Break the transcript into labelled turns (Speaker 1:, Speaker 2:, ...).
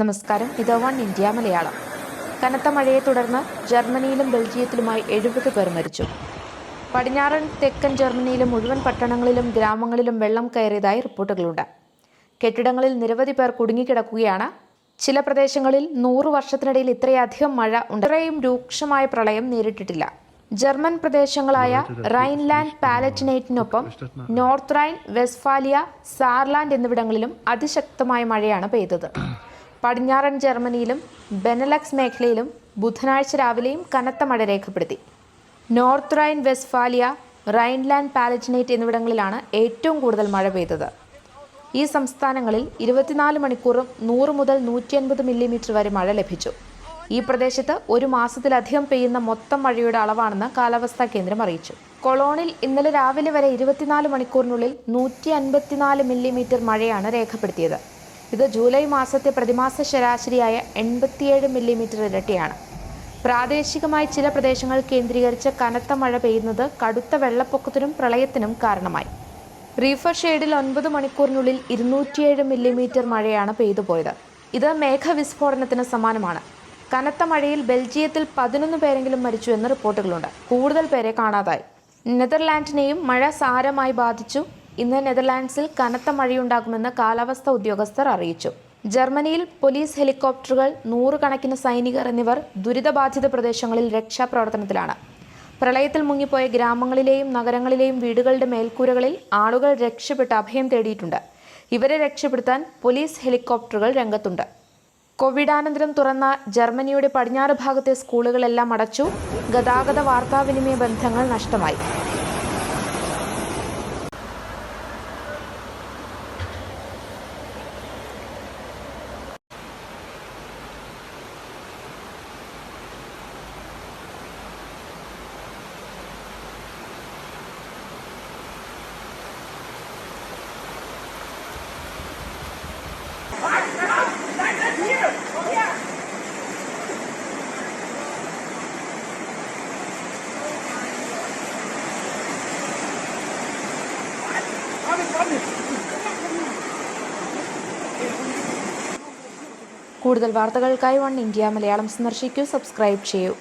Speaker 1: നമസ്കാരം. ഇത് one India Malayalam. കനത്ത മഴയെ തുടർന്ന് ജർമ്മനിയിലും ബെൽജിയത്തിലുമായി 70 പേർ മരിച്ചു. പടിഞ്ഞാറൻ തെക്കൻ ജർമ്മനിയിലെ മുഴുവൻ പട്ടണങ്ങളിലും ഗ്രാമങ്ങളിലും വെള്ളം കയറിയതായി റിപ്പോർട്ടുകളുണ്ട്. കെട്ടിടങ്ങളിൽ നിരവധി പേർ കുടുങ്ങിക്കിടക്കുകയാണ്. ചില പ്രദേശങ്ങളിൽ 100 വർഷത്തിനിടയിൽ ഇത്രയധികം മഴ ഇത്രയും രൂക്ഷമായ പ്രളയം നേരിട്ടിട്ടില്ല. ജർമ്മൻ പ്രദേശങ്ങളായ റൈൻലാൻഡ് പാലറ്റിനേറ്റിനൊപ്പം നോർത്ത് റൈൻ വെസ്റ്റ്ഫാലിയ, സാർലാൻഡ് എന്നിവിടങ്ങളിലും അതിശക്തമായ മഴയാണ് പെയ്തത്. പടിഞ്ഞാറൻ ജർമ്മനിയിലും ബെനലക്സ് മേഖലയിലും ബുധനാഴ്ച രാവിലെയും കനത്ത മഴ രേഖപ്പെടുത്തി. നോർത്ത് റൈൻ വെസ്റ്റ്ഫാലിയ, റൈൻലാൻഡ് പാലറ്റിനേറ്റ് എന്നിവിടങ്ങളിലാണ് ഏറ്റവും കൂടുതൽ മഴ പെയ്തത്. ഈ സംസ്ഥാനങ്ങളിൽ 24 മണിക്കൂറും 100 മുതൽ 150 മില്ലിമീറ്റർ വരെ മഴ ലഭിച്ചു. ഈ പ്രദേശത്ത് ഒരു മാസത്തിലധികം പെയ്യുന്ന മൊത്തം മഴയുടെ അളവാണെന്ന് കാലാവസ്ഥാ കേന്ദ്രം അറിയിച്ചു. കൊളോണിൽ ഇന്നലെ രാവിലെ വരെ 24 മണിക്കൂറിനുള്ളിൽ 154 മില്ലിമീറ്റർ മഴയാണ് രേഖപ്പെടുത്തിയത്. ഇത് ജൂലൈ മാസത്തെ പ്രതിമാസ ശരാശരിയായ 87 മില്ലിമീറ്റർ ഇരട്ടിയാണ്. പ്രാദേശികമായി ചില പ്രദേശങ്ങൾ കേന്ദ്രീകരിച്ച് കനത്ത മഴ പെയ്യുന്നത് കടുത്ത വെള്ളപ്പൊക്കത്തിനും പ്രളയത്തിനും കാരണമായി. റീഫർ ഷെയ്ഡിൽ 9 മണിക്കൂറിനുള്ളിൽ 207 മില്ലിമീറ്റർ മഴയാണ് പെയ്തുപോയത്. ഇത് മേഘവിസ്ഫോടനത്തിന് സമാനമാണ്. കനത്ത മഴയിൽ ബെൽജിയത്തിൽ 11 പേരെങ്കിലും മരിച്ചു എന്ന് റിപ്പോർട്ടുകളുണ്ട്. കൂടുതൽ പേരെ കാണാതായി. നെതർലാൻഡിനെയും മഴ സാരമായി ബാധിച്ചു. ഇന്ന് നെതർലാൻഡ്സിൽ കനത്ത മഴയുണ്ടാകുമെന്ന് കാലാവസ്ഥാ ഉദ്യോഗസ്ഥർ അറിയിച്ചു. ജർമ്മനിയിൽ പോലീസ് ഹെലികോപ്റ്ററുകൾ, 100 കണക്കിന് സൈനികർ എന്നിവർ ദുരിതബാധിത പ്രദേശങ്ങളിൽ രക്ഷാപ്രവർത്തനത്തിലാണ്. പ്രളയത്തിൽ മുങ്ങിപ്പോയ ഗ്രാമങ്ങളിലെയും നഗരങ്ങളിലെയും വീടുകളുടെ മേൽക്കൂരകളിൽ ആളുകൾ രക്ഷപ്പെട്ട് അഭയം തേടിയിട്ടുണ്ട്. ഇവരെ രക്ഷപ്പെടുത്താൻ പോലീസ് ഹെലികോപ്റ്ററുകൾ രംഗത്തുണ്ട്. കോവിഡാനന്തരം തുറന്ന ജർമ്മനിയുടെ പടിഞ്ഞാറ് ഭാഗത്തെ സ്കൂളുകളെല്ലാം അടച്ചു. ഗതാഗത വാർത്താവിനിമയ ബന്ധങ്ങൾ നഷ്ടമായി. കൂടുതൽ വാർത്തകൾക്കായി വൺ ഇന്ത്യ മലയാളം സന്ദർശിക്കൂ, സബ്സ്ക്രൈബ് ചെയ്യൂ.